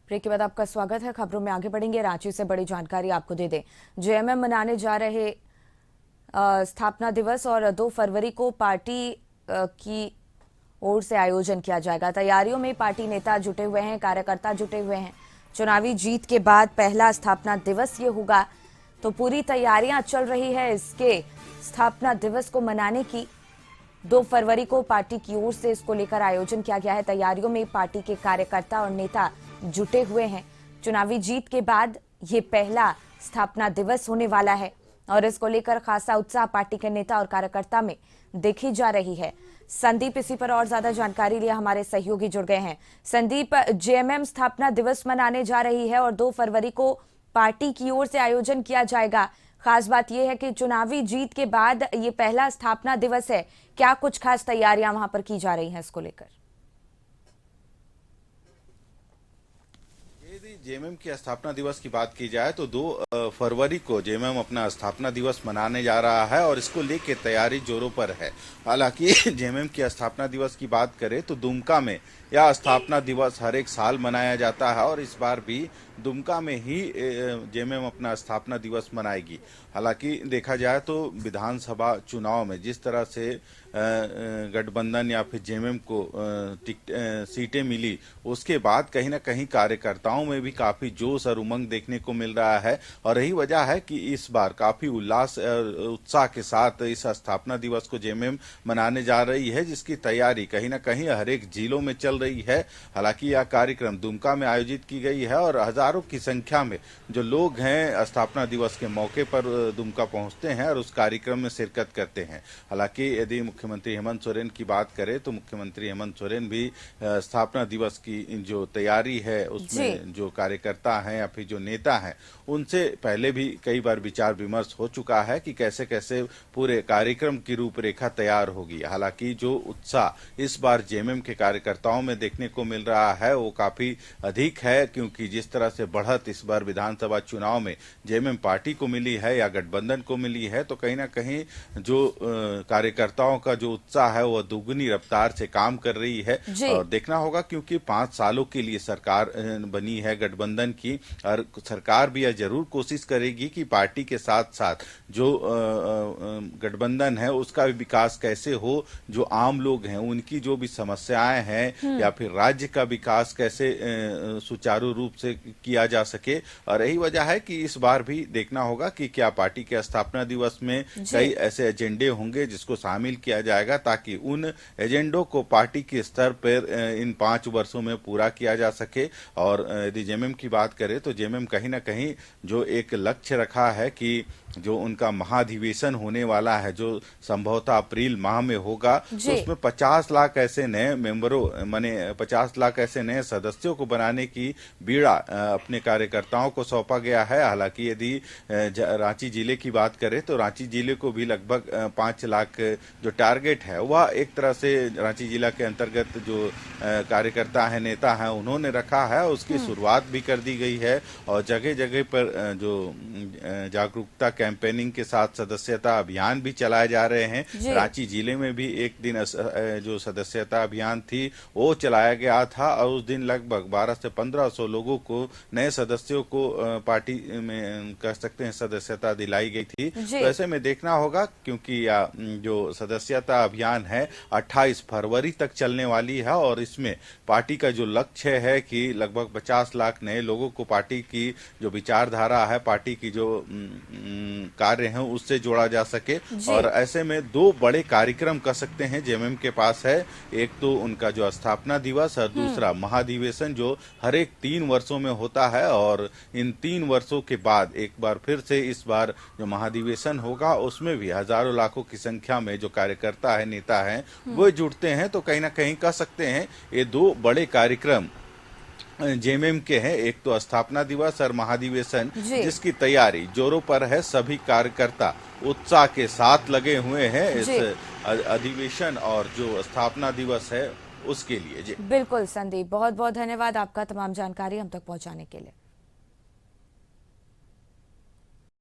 Break के बाद आपका स्वागत है। खबरों में आगे बढ़ेंगे। रांची से बड़ी जानकारी आपको दे दें। जेएमएम मनाने जा रहे स्थापना दिवस और 2 फरवरी को पार्टी की ओर से आयोजन किया जाएगा। तैयारियों में पार्टी नेता जुटे हुए हैं, कार्यकर्ता जुटे हुए हैं। चुनावी जीत के बाद पहला स्थापना दिवस ये होगा, तो पूरी तैयारियां चल रही है इसके स्थापना दिवस को मनाने की। 2 फरवरी को पार्टी की ओर से इसको लेकर आयोजन किया गया है। तैयारियों में पार्टी के कार्यकर्ता और नेता जुटे हुए हैं। चुनावी जीत के बाद ये पहला स्थापना दिवस होने वाला है और इसको लेकर खासा उत्साह पार्टी के नेता और कार्यकर्ता में देखी जा रही है। संदीप इसी पर और ज्यादा जानकारी लिए हमारे सहयोगी जुड़ गए हैं। संदीप, जेएमएम स्थापना दिवस मनाने जा रही है और 2 फरवरी को पार्टी की ओर से आयोजन किया जाएगा। खास बात यह है कि चुनावी जीत के बाद ये पहला स्थापना दिवस है। क्या कुछ खास तैयारियां वहां पर की जा रही हैं इसको लेकर? यदि जेएमएम की स्थापना दिवस की बात की जाए तो 2 फरवरी को जेएमएम अपना स्थापना दिवस मनाने जा रहा है और इसको लेके तैयारी जोरों पर है। हालांकि जेएमएम की स्थापना दिवस की बात करें तो दुमका में यह स्थापना दिवस हर एक साल मनाया जाता है और इस बार भी दुमका में ही जेएमएम अपना स्थापना दिवस मनाएगी। हालांकि देखा जाए तो विधानसभा चुनाव में जिस तरह से गठबंधन या फिर जेएमएम को सीटें मिली, उसके बाद कहीं ना कहीं कार्यकर्ताओं में भी काफी जोश और उमंग देखने को मिल रहा है और यही वजह है कि इस बार काफी उल्लास और उत्साह के साथ इस स्थापना दिवस को जेएमएम मनाने जा रही है, जिसकी तैयारी कहीं ना कहीं हर एक जिलों में चल रही है। हालांकि यह कार्यक्रम दुमका में आयोजित की गई है और हजारों की संख्या में जो लोग हैं स्थापना दिवस के मौके पर दुमका पहुंचते हैं और उस कार्यक्रम में शिरकत करते हैं। हालांकि यदि मुख्यमंत्री हेमंत सोरेन की बात करें तो मुख्यमंत्री हेमंत सोरेन भी स्थापना दिवस की जो तैयारी है उसमें जो कार्यकर्ता हैं या फिर जो नेता हैं उनसे पहले भी कई बार विचार विमर्श हो चुका है कि कैसे कैसे पूरे कार्यक्रम की रूपरेखा तैयार होगी। हालांकि जो उत्साह इस बार जेएमएम के कार्यकर्ताओं में देखने को मिल रहा है वो काफी अधिक है, क्योंकि जिस तरह से बढ़त इस बार विधानसभा चुनाव में जेएमएम पार्टी को मिली है या गठबंधन को मिली है, तो कहीं ना कहीं जो कार्यकर्ताओं का जो उत्साह है वह दुगनी रफ्तार से काम कर रही है। और देखना होगा क्योंकि 5 सालों के लिए सरकार बनी है गठबंधन की और सरकार भी यह जरूर कोशिश करेगी कि पार्टी के साथ साथ जो गठबंधन है उसका भी विकास कैसे हो, जो आम लोग हैं उनकी जो भी समस्याएं हैं या फिर राज्य का विकास कैसे सुचारू रूप से किया जा सके। और यही वजह है कि इस बार भी देखना होगा कि क्या पार्टी के स्थापना दिवस में कई ऐसे एजेंडे होंगे जिसको शामिल किया जाएगा ताकि उन एजेंडों को पार्टी के स्तर पर इन 5 वर्षों में पूरा किया जा सके। और यदि जेएमएम की बात करें तो जेएमएम कहीं ना कहीं जो एक लक्ष्य रखा है कि जो उनका महाधिवेशन होने वाला है जो संभवतः अप्रैल माह में होगा, तो उसमें 50 लाख ऐसे नए मेंबरों माने 50 लाख ऐसे नए सदस्यों को बनाने की बीड़ा अपने कार्यकर्ताओं को सौंपा गया है। हालांकि यदि रांची जिले की बात करें तो रांची जिले को भी लगभग 5 लाख जो टारगेट है वह एक तरह से रांची जिला के अंतर्गत जो कार्यकर्ता है नेता है उन्होंने रखा है, उसकी शुरुआत भी कर दी गई है और जगह जगह पर जो जागरूकता कैंपेनिंग के साथ सदस्यता अभियान भी चलाए जा रहे हैं। रांची जिले में भी एक दिन जो सदस्यता अभियान थी वो चलाया गया था और उस दिन लगभग 1200 से 1500 लोगों को नए सदस्यों को पार्टी में कह सकते हैं सदस्यता दिलाई गई थी। तो ऐसे में देखना होगा क्योंकि जो सदस्यता अभियान है 28 फरवरी तक चलने वाली है और इसमें पार्टी का जो लक्ष्य है कि लगभग 50 लाख नए लोगों को पार्टी की जो विचारधारा है, पार्टी की जो कार्य हैं उससे जोड़ा जा सके। और ऐसे में 2 बड़े कार्यक्रम कर सकते हैं जेएमएम के पास है, एक तो उनका जो स्थापना दिवस और दूसरा महाधिवेशन जो हर एक 3 वर्षों में होता है और इन 3 वर्षों के बाद एक बार फिर से इस बार जो महाधिवेशन होगा उसमें भी हजारों लाखों की संख्या में जो कार्यकर्ता है नेता है वो जुड़ते हैं। तो कहीं ना कहीं कह सकते हैं ये 2 बड़े कार्यक्रम जेएमएम के हैं, एक तो स्थापना दिवस और महाधिवेशन जिसकी तैयारी जोरों पर है। सभी कार्यकर्ता उत्साह के साथ लगे हुए हैं इस अधिवेशन और जो स्थापना दिवस है उसके लिए। जी बिल्कुल संदीप, बहुत बहुत धन्यवाद आपका तमाम जानकारी हम तक पहुंचाने के लिए।